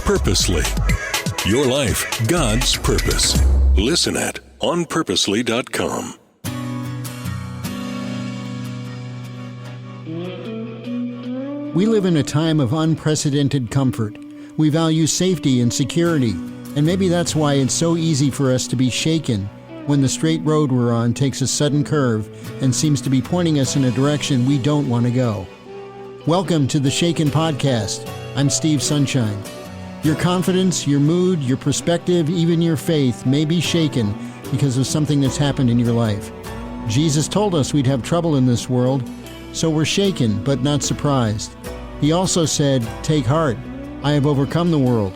Purposely. Your life, God's purpose. Listen at onpurposely.com. We live in a time of unprecedented comfort. We value safety and security, and maybe that's why it's so easy for us to be shaken when the straight road we're on takes a sudden curve and seems to be pointing us in a direction we don't want to go. Welcome to the Shaken Podcast. I'm Steve Sunshine. Your confidence, your mood, your perspective, even your faith may be shaken because of something that's happened in your life. Jesus told us we'd have trouble in this world, so we're shaken but not surprised. He also said, "Take heart, I have overcome the world."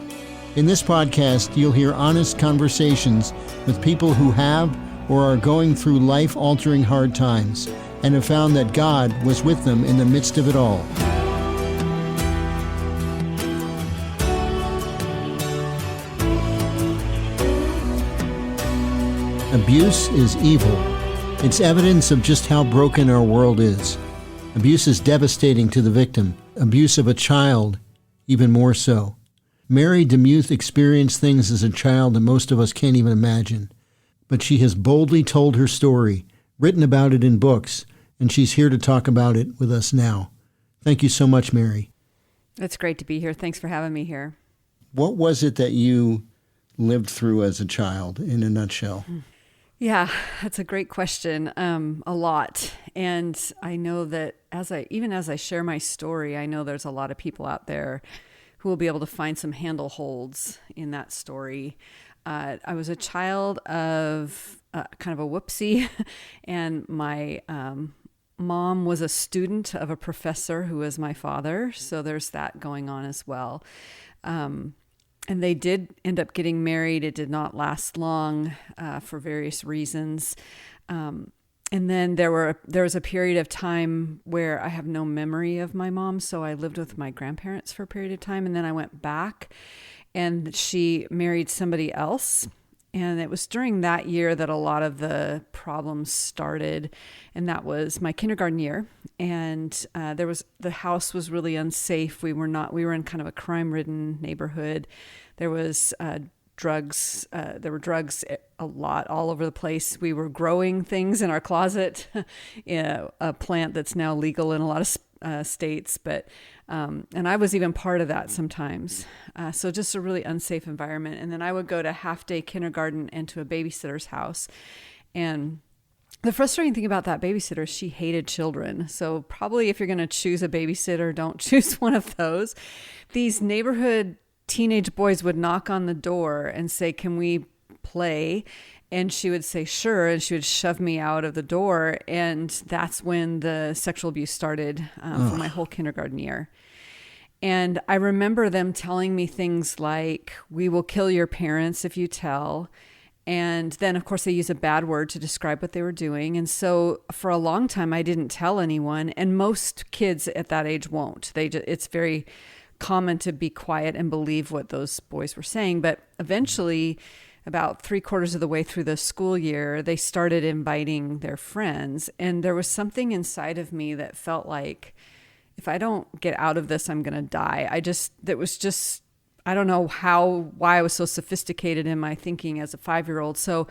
In this podcast, you'll hear honest conversations with people who have or are going through life-altering hard times and have found that God was with them in the midst of it all. Abuse is evil. It's evidence of just how broken our world is. Abuse is devastating to the victim. Abuse of a child, even more so. Mary DeMuth experienced things as a child that most of us can't even imagine. But she has boldly told her story, written about it in books, and she's here to talk about it with us now. Thank you so much, Mary. It's great to be here. Thanks for having me here. What was it that you lived through as a child, in a nutshell? Yeah, that's a great question. A lot. And I know that as I share my story, I know there's a lot of people out there who will be able to find some handle holds in that story. I was a child of kind of a whoopsie, and my mom was a student of a professor who was my father. So there's that going on as well. And they did end up getting married. It did not last long for various reasons. And then there was a period of time where I have no memory of my mom. So I lived with my grandparents for a period of time. And then I went back and she married somebody else. And it was during that year that a lot of the problems started. And that was my kindergarten year. And the house was really unsafe. We were in kind of a crime-ridden neighborhood. There was drugs. There were drugs a lot all over the place. We were growing things in our closet, a plant that's now legal in a lot of states. But and I was even part of that sometimes. So just a really unsafe environment. And then I would go to half-day kindergarten and to a babysitter's house. And the frustrating thing about that babysitter is she hated children. So probably if you're going to choose a babysitter, don't choose one of those. These neighborhood teenage boys would knock on the door and say, "Can we play?" And she would say, "Sure." And she would shove me out of the door. And that's when the sexual abuse started for my whole kindergarten year. And I remember them telling me things like, "We will kill your parents if you tell." And then, of course, they use a bad word to describe what they were doing. And so for a long time, I didn't tell anyone. And most kids at that age won't. It's very common to be quiet and believe what those boys were saying. But eventually, about 3/4 of the way through the school year, they started inviting their friends. And there was something inside of me that felt like, if I don't get out of this, I'm going to die. I don't know why I was so sophisticated in my thinking as a 5-year-old. So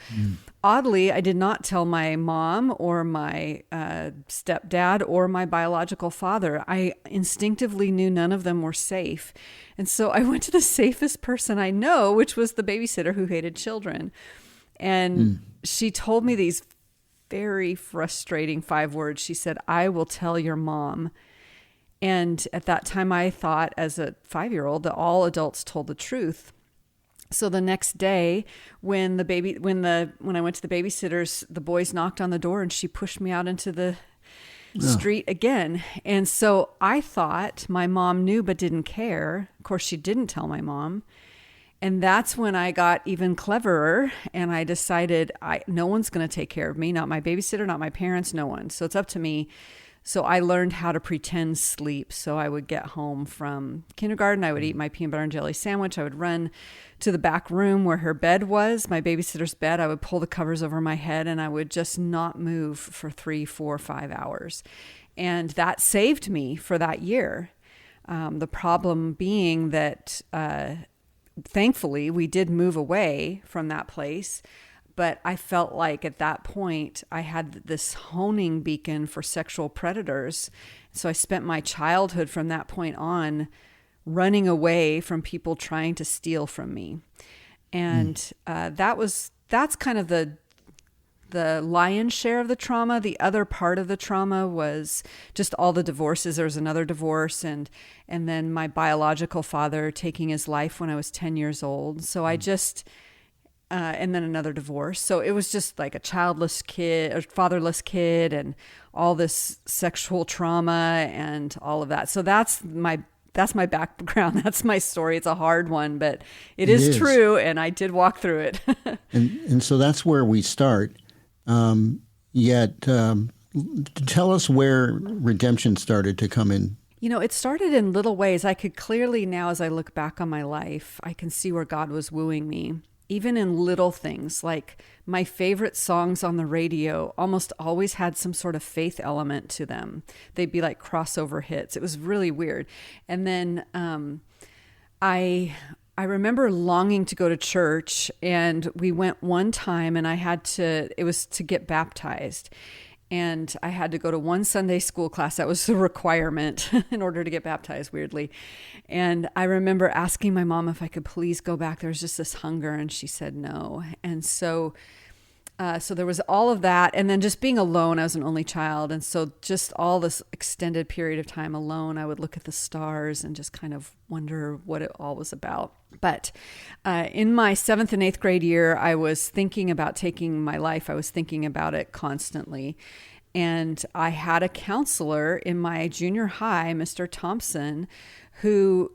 oddly, I did not tell my mom or my stepdad or my biological father. I instinctively knew none of them were safe. And so I went to the safest person I know, which was the babysitter who hated children. And she told me these very frustrating 5 words. She said, "I will tell your mom." And at that time, I thought as a 5-year-old that all adults told the truth. So the next day, when I went to the babysitter's, the boys knocked on the door and she pushed me out into the street again. And so I thought my mom knew but didn't care. Of course, she didn't tell my mom. And that's when I got even cleverer and I decided no one's going to take care of me, not my babysitter, not my parents, no one. So it's up to me. So I learned how to pretend sleep. So I would get home from kindergarten. I would eat my peanut butter and jelly sandwich. I would run to the back room where her bed was, my babysitter's bed. I would pull the covers over my head and I would just not move for 3, 4, 5 hours. And that saved me for that year. The problem being that thankfully, we did move away from that place. But I felt like at that point, I had this honing beacon for sexual predators. So I spent my childhood from that point on running away from people trying to steal from me. And that's kind of the lion's share of the trauma. The other part of the trauma was just all the divorces. There was another divorce, and then my biological father taking his life when I was 10 years old. So I just... and then another divorce. So it was just like a childless kid, or fatherless kid, and all this sexual trauma and all of that. So that's my background. That's my story. It's a hard one, but it is true, and I did walk through it. and so that's where we start. Tell us where redemption started to come in. It started in little ways. I could clearly now, as I look back on my life, I can see where God was wooing me. Even in little things, like my favorite songs on the radio almost always had some sort of faith element to them. They'd be like crossover hits. It was really weird. And then I remember longing to go to church, and we went one time, and it was to get baptized. And I had to go to one Sunday school class. That was a requirement in order to get baptized, weirdly. And I remember asking my mom if I could please go back. There was just this hunger, and she said no. And so there was all of that. And then just being alone, I was an only child. And so just all this extended period of time alone, I would look at the stars and just kind of wonder what it all was about. But in my 7th and 8th grade year, I was thinking about taking my life. I was thinking about it constantly. And I had a counselor in my junior high, Mr. Thompson, who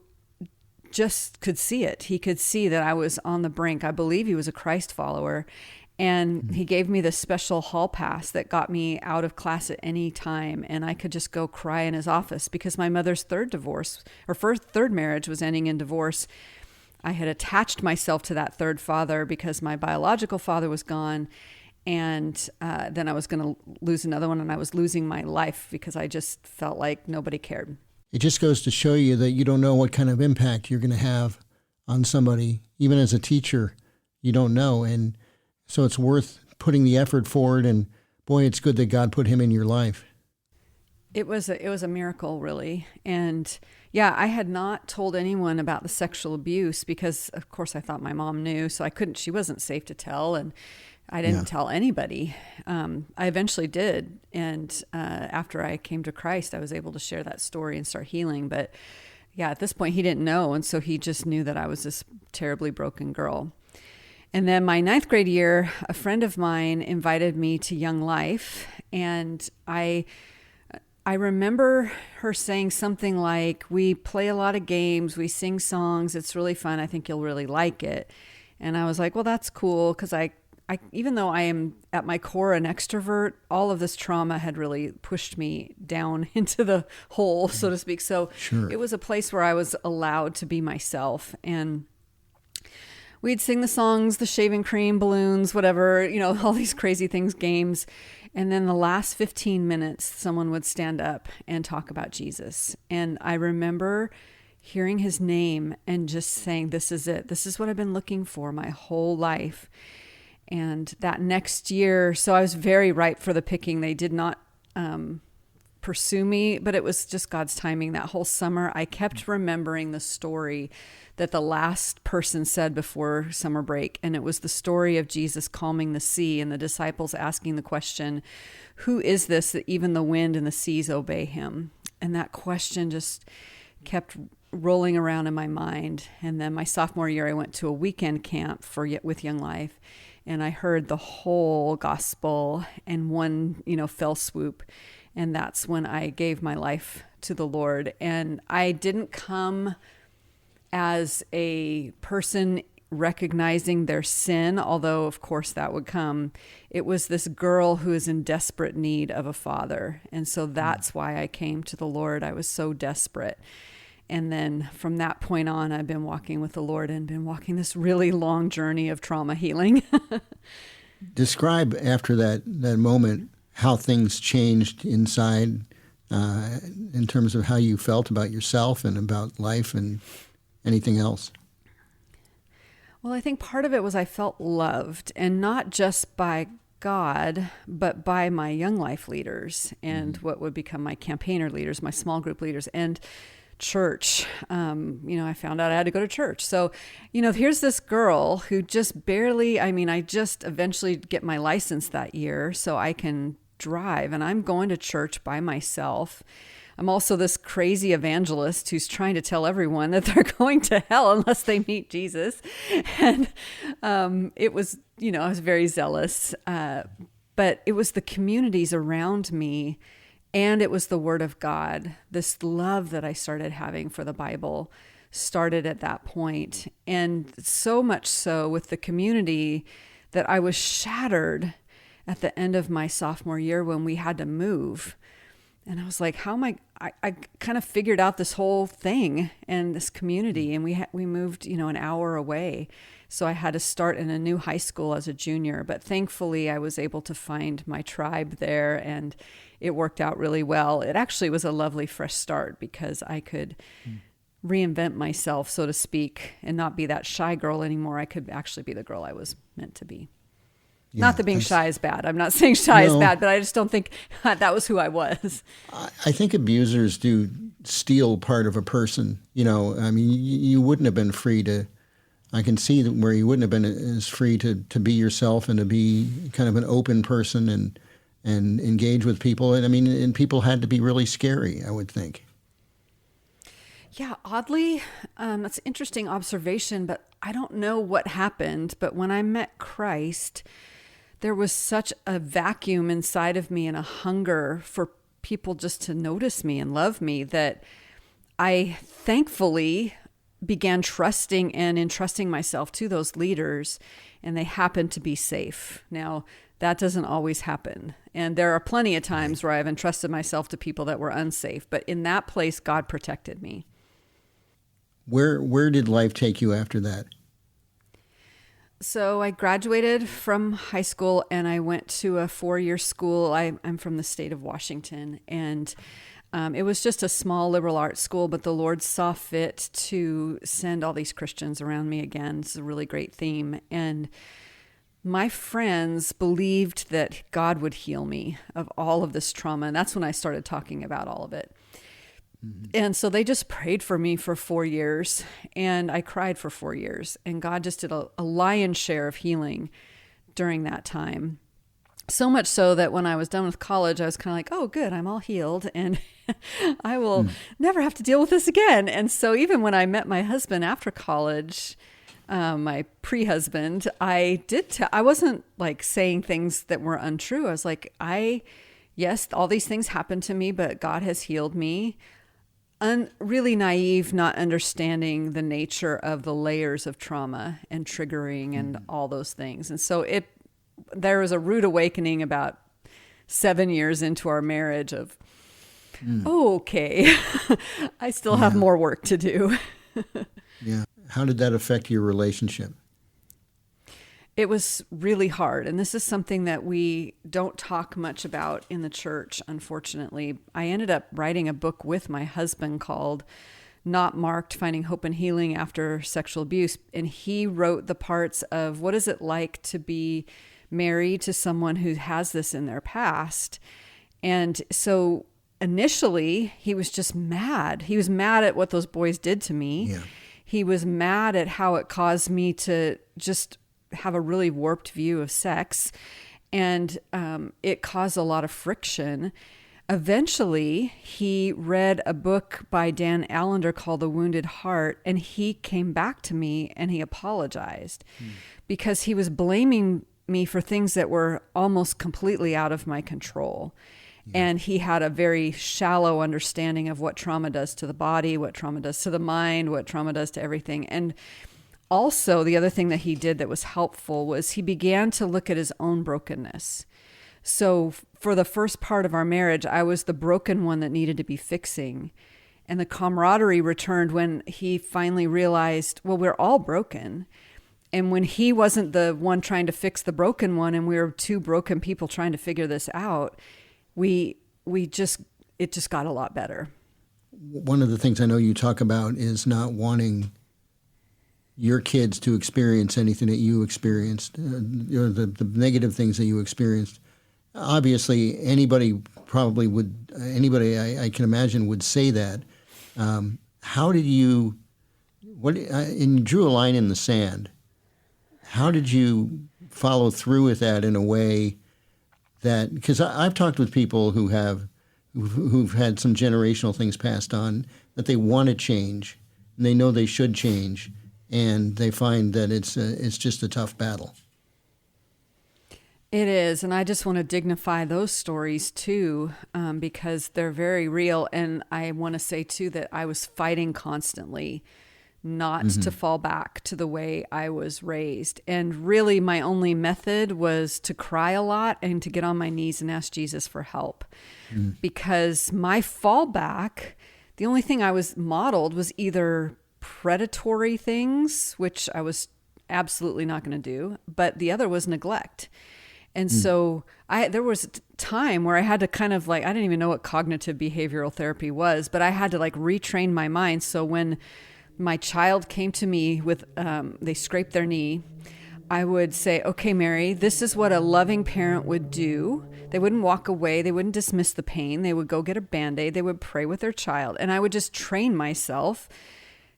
just could see it. He could see that I was on the brink. I believe he was a Christ follower. And he gave me this special hall pass that got me out of class at any time. And I could just go cry in his office because my mother's third marriage was ending in divorce. I had attached myself to that third father because my biological father was gone. And then I was going to lose another one, and I was losing my life because I just felt like nobody cared. It just goes to show you that you don't know what kind of impact you're going to have on somebody. Even as a teacher, you don't know. And so it's worth putting the effort forward, and boy, it's good that God put him in your life. It was a miracle, really. And yeah, I had not told anyone about the sexual abuse because, of course, I thought my mom knew, so she wasn't safe to tell, and I didn't tell anybody. I eventually did, and after I came to Christ, I was able to share that story and start healing. But yeah, at this point, he didn't know, and so he just knew that I was this terribly broken girl. And then my 9th grade year, a friend of mine invited me to Young Life, and I remember her saying something like, we play a lot of games, we sing songs, it's really fun, I think you'll really like it. And I was like, well, that's cool, because I even though I am at my core an extrovert, all of this trauma had really pushed me down into the hole, so to speak. So It was a place where I was allowed to be myself, and we'd sing the songs, the shaving cream, balloons, whatever, all these crazy things, games. And then the last 15 minutes, someone would stand up and talk about Jesus. And I remember hearing his name and just saying, this is it. This is what I've been looking for my whole life. And that next year, so I was very ripe for the picking. They did not pursue me, but it was just God's timing. That whole summer, I kept remembering the story that the last person said before summer break. And it was the story of Jesus calming the sea and the disciples asking the question, who is this that even the wind and the seas obey him? And that question just kept rolling around in my mind. And then my sophomore year, I went to a weekend camp with Young Life. And I heard the whole gospel in one, fell swoop. And that's when I gave my life to the Lord. And I didn't come as a person recognizing their sin, although of course that would come. It was this girl who is in desperate need of a father. And so that's why I came to the Lord. I was so desperate. And then from that point on, I've been walking with the Lord and been walking this really long journey of trauma healing. Describe after that moment how things changed inside in terms of how you felt about yourself and about life and anything else. Well, I think part of it was I felt loved, and not just by God, but by my young life leaders and what would become my campaigner leaders, my small group leaders, and church. I found out I had to go to church. So, here's this girl who just barely, I just eventually get my license that year so I can drive, and I'm going to church by myself. I'm also this crazy evangelist who's trying to tell everyone that they're going to hell unless they meet Jesus. And it was, I was very zealous, but it was the communities around me, and it was the Word of God. This love that I started having for the Bible started at that point. And so much so with the community that I was shattered at the end of my sophomore year when we had to move. And I was like, how am I kind of figured out this whole thing and this community. And we moved, an hour away. So I had to start in a new high school as a junior. But thankfully, I was able to find my tribe there, and it worked out really well. It actually was a lovely fresh start because I could reinvent myself, so to speak, and not be that shy girl anymore. I could actually be the girl I was meant to be. Yeah, not that being shy is bad. I'm not saying shy is bad, but I just don't think that was who I was. I think abusers do steal part of a person. You wouldn't have been free to, I can see where you wouldn't have been as free to be yourself and to be kind of an open person and engage with people. And people had to be really scary, I would think. Yeah, oddly, that's an interesting observation, but I don't know what happened. But when I met Christ, there was such a vacuum inside of me and a hunger for people just to notice me and love me that I thankfully began trusting and entrusting myself to those leaders, and they happened to be safe. Now, that doesn't always happen. And there are plenty of times where I've entrusted myself to people that were unsafe, but in that place, God protected me. Where did life take you after that? So I graduated from high school and I went to a 4-year school. I'm from the state of Washington, and it was just a small liberal arts school, but the Lord saw fit to send all these Christians around me again. It's a really great theme. And my friends believed that God would heal me of all of this trauma. And that's when I started talking about all of it. And so they just prayed for me for 4 years, and I cried for 4 years, and God just did a lion's share of healing during that time. So much so that when I was done with college, I was kind of like, oh, good, I'm all healed, and I will never have to deal with this again. And so even when I met my husband after college, my pre-husband, I wasn't like saying things that were untrue. I was like, yes, all these things happened to me, but God has healed me. Really naive, not understanding the nature of the layers of trauma and triggering and all those things. And so there was a rude awakening about 7 years into our marriage of, okay, I still have more work to do. Yeah. How did that affect your relationship? It was really hard. And this is something that we don't talk much about in the church, unfortunately. I ended up writing a book with my husband called Not Marked: Finding Hope and Healing After Sexual Abuse. And he wrote the parts of what is it like to be married to someone who has this in their past. And so initially he was just mad. He was mad at what those boys did to me. Yeah. He was mad at how it caused me to just have a really warped view of sex, and it caused a lot of friction. Eventually, he read a book by Dan Allender called The Wounded Heart, and he came back to me and he apologized because he was blaming me for things that were almost completely out of my control. Yeah. And he had a very shallow understanding of what trauma does to the body, what trauma does to the mind, what trauma does to everything. And also, the other thing that he did that was helpful was he began to look at his own brokenness. So for the first part of our marriage, I was the broken one that needed to be fixing. And the camaraderie returned when he finally realized, well, we're all broken. And when he wasn't the one trying to fix the broken one, and we were two broken people trying to figure this out, it just got a lot better. One of the things I know you talk about is not wanting your kids to experience anything that you experienced, the negative things that you experienced. Obviously, anybody I can imagine would say that. How did you, and you drew a line in the sand. How did you follow through with that in a way that, because I've talked with people who've had some generational things passed on that they want to change, and they know they should change, and they find that it's just a tough battle. It is, and I just want to dignify those stories too, because they're very real. And I want to say too that I was fighting constantly not to fall back to the way I was raised. And really my only method was to cry a lot and to get on my knees and ask Jesus for help. Because my fallback, the only thing I was modeled was either predatory things, which I was absolutely not going to do, but the other was neglect. And so there was a time where I had to kind of I didn't even know what cognitive behavioral therapy was, but I had to retrain my mind. So when my child came to me with, they scraped their knee, I would say, okay, Mary, this is what a loving parent would do. They wouldn't walk away. They wouldn't dismiss the pain. They would go get a Band-Aid. They would pray with their child. And I would just train myself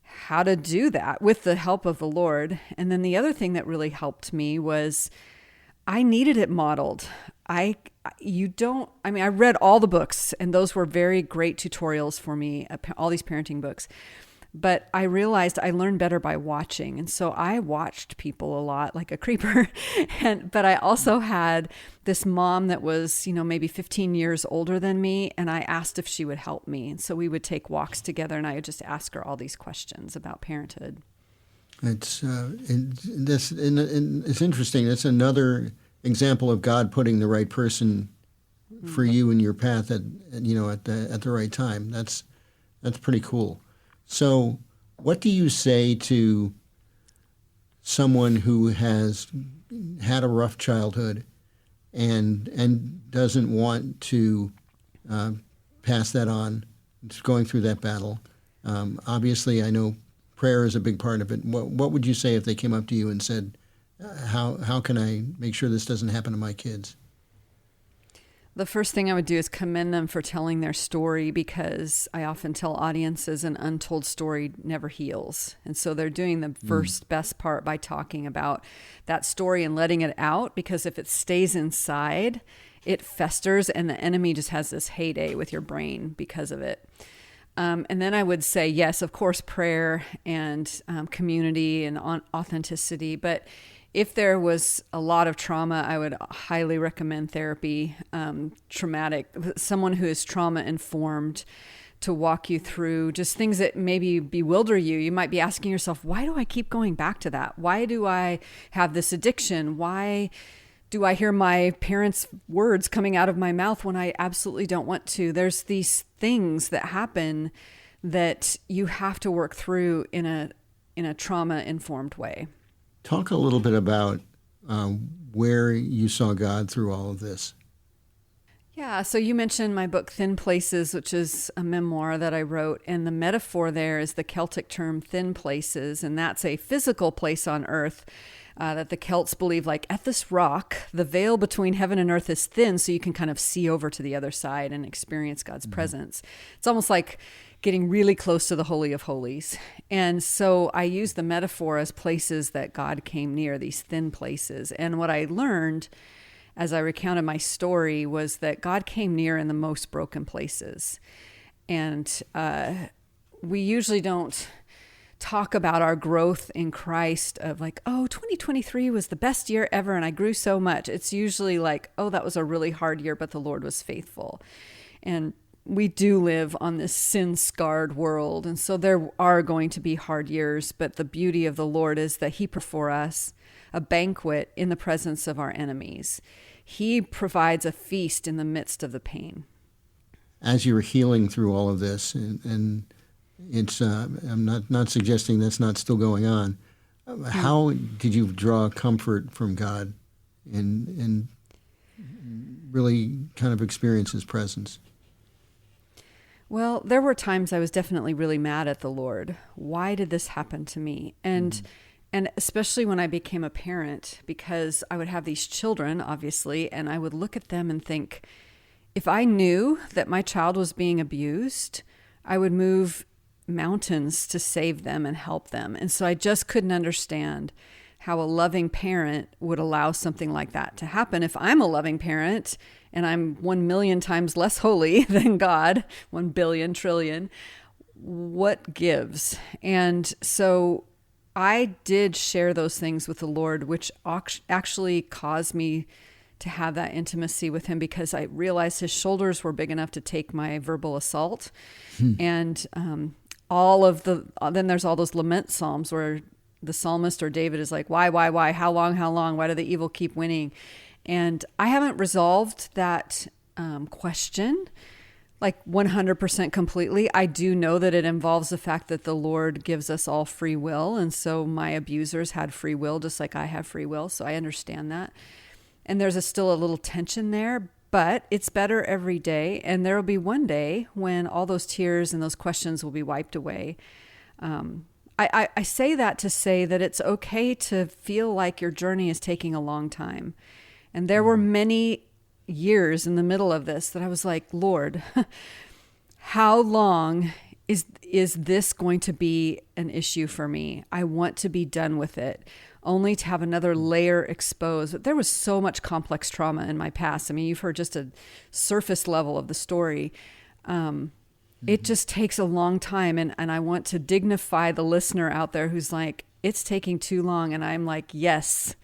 how to do that with the help of the Lord. And then the other thing that really helped me was I needed it modeled. I read all the books, and those were very great tutorials for me, all these parenting books. But I realized I learned better by watching. And so I watched people a lot like a creeper. But I also had this mom that was, maybe 15 years older than me. And I asked if she would help me. And so we would take walks together, and I would just ask her all these questions about parenthood. It's interesting. That's another example of God putting the right person for you in your path at the right time. That's pretty cool. So, what do you say to someone who has had a rough childhood and doesn't want to pass that on, going through that battle? Obviously, I know prayer is a big part of it. What would you say if they came up to you and said, how can I make sure this doesn't happen to my kids? The first thing I would do is commend them for telling their story, because I often tell audiences an untold story never heals. And so they're doing the first best part by talking about that story and letting it out, because if it stays inside, it festers and the enemy just has this heyday with your brain because of it. And then I would say, yes, of course, prayer and community and authenticity. But if there was a lot of trauma, I would highly recommend therapy, someone who is trauma informed, to walk you through just things that maybe bewilder you. You might be asking yourself, why do I keep going back to that? Why do I have this addiction? Why do I hear my parents' words coming out of my mouth when I absolutely don't want to? There's these things that happen that you have to work through in a trauma-informed way. Talk a little bit about where you saw God through all of this. Yeah, so you mentioned my book, Thin Places, which is a memoir that I wrote. And the metaphor there is the Celtic term thin places. And that's a physical place on earth that the Celts believe, at this rock, the veil between heaven and earth is thin, so you can kind of see over to the other side and experience God's presence. It's almost like getting really close to the Holy of Holies. And so I use the metaphor as places that God came near, these thin places. And what I learned as I recounted my story was that God came near in the most broken places. And we usually don't talk about our growth in Christ of 2023 was the best year ever and I grew so much. It's usually that was a really hard year, but the Lord was faithful. And we do live on this sin-scarred world. And so there are going to be hard years, but the beauty of the Lord is that He prepares for us a banquet in the presence of our enemies. He provides a feast in the midst of the pain. As you're healing through all of this, and it's I'm not suggesting that's not still going on. How did you draw comfort from God and really kind of experience His presence? Well, there were times I was definitely really mad at the Lord. Why did this happen to me? And especially when I became a parent, because I would have these children, obviously, and I would look at them and think, if I knew that my child was being abused, I would move mountains to save them and help them. And so I just couldn't understand how a loving parent would allow something like that to happen. If I'm a loving parent and I'm 1,000,000 times less holy than God, 1,000,000,000 trillion, what gives? And so I did share those things with the Lord, which actually caused me to have that intimacy with him, because I realized his shoulders were big enough to take my verbal assault. And then there's all those lament psalms where the psalmist or David is like, why, how long, why do the evil keep winning? And I haven't resolved that question like 100% completely. I do know that it involves the fact that the Lord gives us all free will. And so my abusers had free will, just like I have free will. So I understand that. And there's still a little tension there, but it's better every day. And there will be one day when all those tears and those questions will be wiped away. I say that to say that it's okay to feel like your journey is taking a long time. And there were many years in the middle of this that I was like, Lord, how long is this going to be an issue for me? I want to be done with it, only to have another layer exposed. But there was so much complex trauma in my past. I mean, you've heard just a surface level of the story. It just takes a long time. And I want to dignify the listener out there who's like, it's taking too long. And I'm like, yes,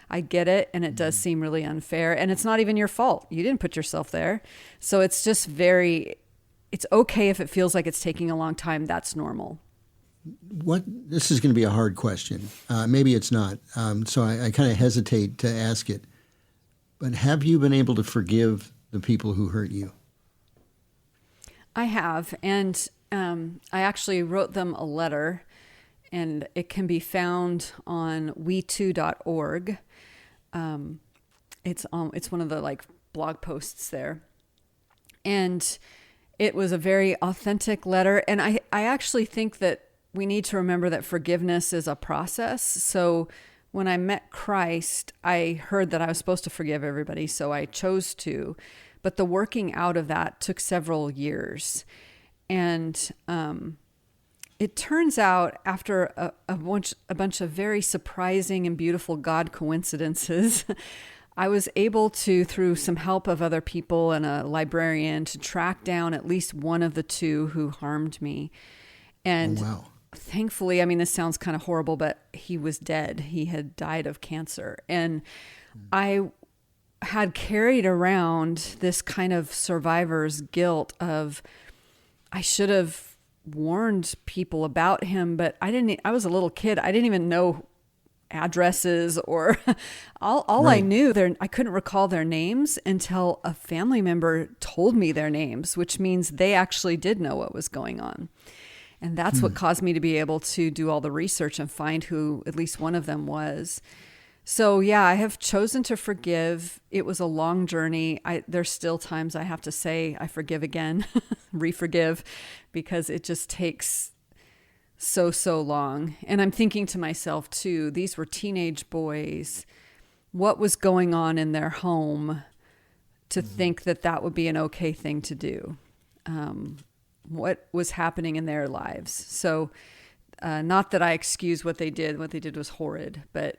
I get it. And it does seem really unfair. And it's not even your fault. You didn't put yourself there. So it's just it's okay if it feels like it's taking a long time. That's normal. This is going to be a hard question. Maybe it's not. So I kind of hesitate to ask it. But have you been able to forgive the people who hurt you? I have. And I actually wrote them a letter, and it can be found on we2.org. It's one of the like blog posts there. And it was a very authentic letter. And I actually think that we need to remember that forgiveness is a process. So when I met Christ, I heard that I was supposed to forgive everybody. So I chose to, but the working out of that took several years. And, it turns out after a bunch of very surprising and beautiful God coincidences, I was able to, through some help of other people and a librarian, to track down at least one of the two who harmed me. And wow. Thankfully, I mean, this sounds kind of horrible, but he was dead. He had died of cancer. And I had carried around this kind of survivor's guilt of, I should have warned people about him, but I was a little kid. I didn't even know addresses or all Right. I knew I couldn't recall their names until a family member told me their names, which means they actually did know what was going on. And that's what caused me to be able to do all the research and find who at least one of them was. So yeah, I have chosen to forgive. It was a long journey. There's still times I have to say, I forgive again, re-forgive, because it just takes so long. And I'm thinking to myself too, these were teenage boys. What was going on in their home to think that would be an okay thing to do? What was happening in their lives? So not that I excuse what they did. What they did was horrid, but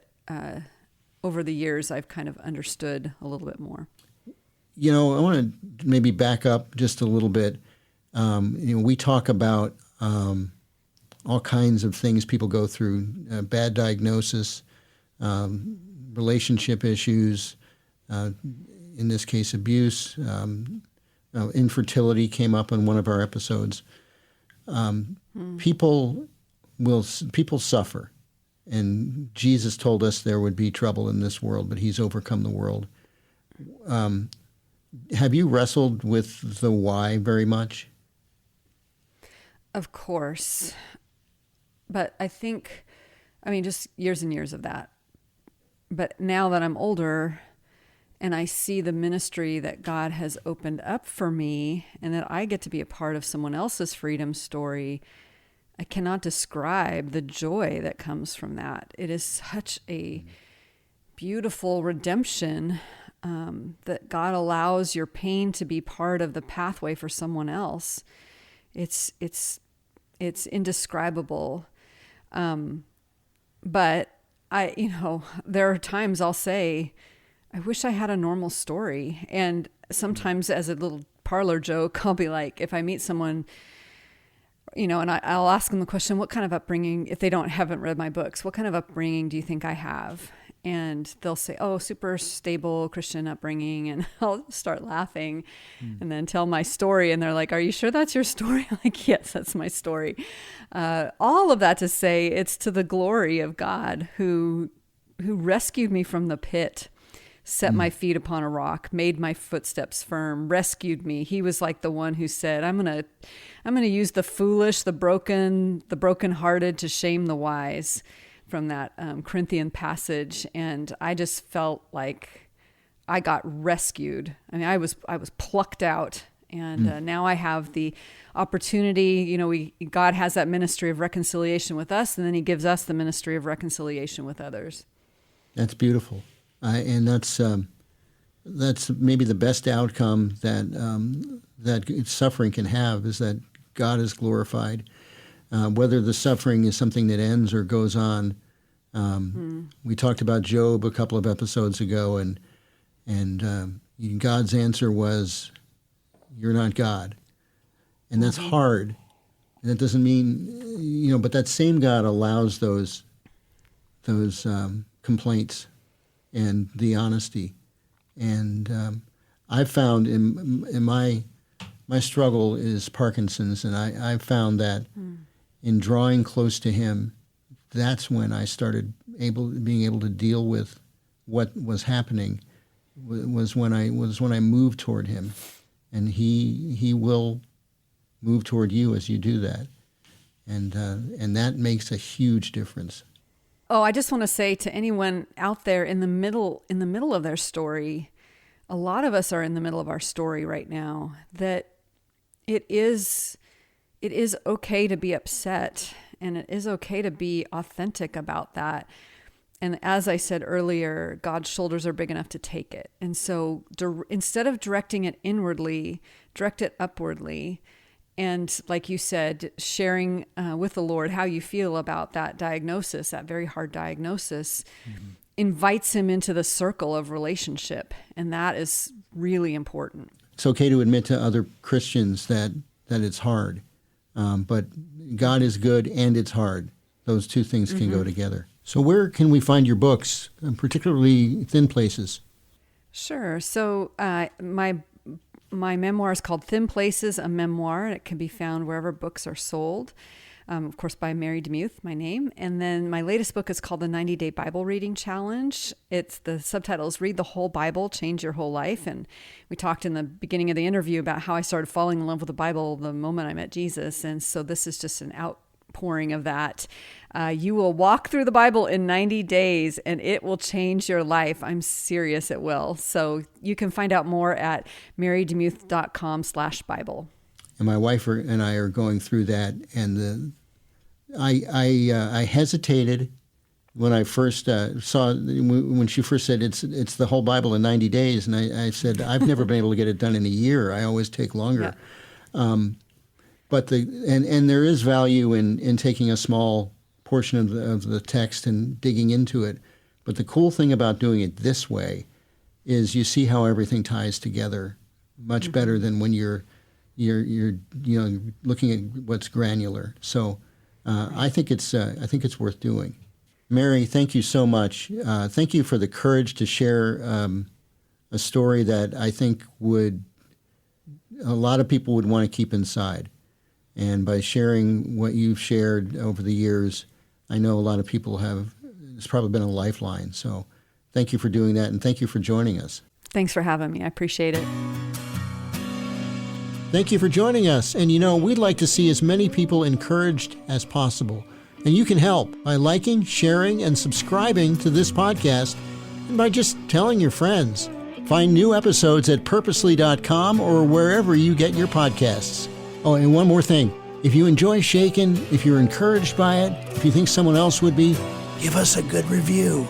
over the years, I've kind of understood a little bit more. You know, I want to maybe back up just a little bit. We talk about all kinds of things people go through, bad diagnosis, relationship issues, in this case, abuse, infertility came up in one of our episodes. People suffer. And Jesus told us there would be trouble in this world, but he's overcome the world. Have you wrestled with the why very much? Of course. But I think, just years and years of that. But now that I'm older and I see the ministry that God has opened up for me and that I get to be a part of someone else's freedom story, I cannot describe the joy that comes from that. It is such a beautiful redemption that God allows your pain to be part of the pathway for someone else. It's indescribable. But there are times I'll say, I wish I had a normal story. And sometimes as a little parlor joke, I'll be like, if I meet someone, and I'll ask them the question, what kind of upbringing, if they haven't read my books, what kind of upbringing do you think I have? And they'll say, oh, super stable Christian upbringing. And I'll start laughing and then tell my story. And they're like, are you sure that's your story? I'm like, yes, that's my story. All of that to say it's to the glory of God who rescued me from the pit, set my feet upon a rock, made my footsteps firm, rescued me. He was like the one who said, I'm going to use the foolish, the brokenhearted to shame the wise, from that Corinthian passage. And I just felt like I got rescued. I mean, I was plucked out, and now I have the opportunity. God has that ministry of reconciliation with us, and then He gives us the ministry of reconciliation with others. That's beautiful, and that's maybe the best outcome that suffering can have, is that God is glorified. Whether the suffering is something that ends or goes on. We talked about Job a couple of episodes ago, and God's answer was, "You're not God," and that's hard. And that doesn't mean, but that same God allows those complaints and the honesty. And I've found in my struggle is Parkinson's, and I've found that in drawing close to Him, that's when I started being able to deal with what was happening. Was when I moved toward Him, and He will move toward you as you do that, and that makes a huge difference. Oh, I just want to say to anyone out there in the middle of their story, a lot of us are in the middle of our story right now, that it is okay to be upset, and it is okay to be authentic about that. And as I said earlier, God's shoulders are big enough to take it. And so instead of directing it inwardly, direct it upwardly. And like you said, sharing with the Lord how you feel about that diagnosis, that very hard diagnosis, invites Him into the circle of relationship. And that is really important. It's okay to admit to other Christians that it's hard. But God is good and it's hard. Those two things can go together. So where can we find your books, particularly Thin Places? Sure. So my memoir is called Thin Places, a Memoir. It can be found wherever books are sold. Of course, by Mary DeMuth, my name. And then my latest book is called The 90-Day Bible Reading Challenge. The subtitle is Read the Whole Bible, Change Your Whole Life. And we talked in the beginning of the interview about how I started falling in love with the Bible the moment I met Jesus. And so this is just an outpouring of that. You will walk through the Bible in 90 days and it will change your life. I'm serious, it will. So you can find out more at marydemuth.com/Bible. And my wife and I are going through that, and I hesitated when I first saw, when she first said it's the whole Bible in 90 days, and I said I've never been able to get it done in a year. I always take longer. Yeah. But there is value in taking a small portion of the text and digging into it. But the cool thing about doing it this way is you see how everything ties together much better than when you're looking at what's granular. So I think it's worth doing. Mary, thank you so much. Thank you for the courage to share a story that I think a lot of people would want to keep inside. And by sharing what you've shared over the years, I know a lot of people it's probably been a lifeline. So thank you for doing that, and thank you for joining us. Thanks for having me. I appreciate it. Thank you for joining us. And we'd like to see as many people encouraged as possible. And you can help by liking, sharing, and subscribing to this podcast, and by just telling your friends. Find new episodes at purposely.com or wherever you get your podcasts. Oh, and one more thing. If you enjoy Shaken, if you're encouraged by it, if you think someone else would be, give us a good review.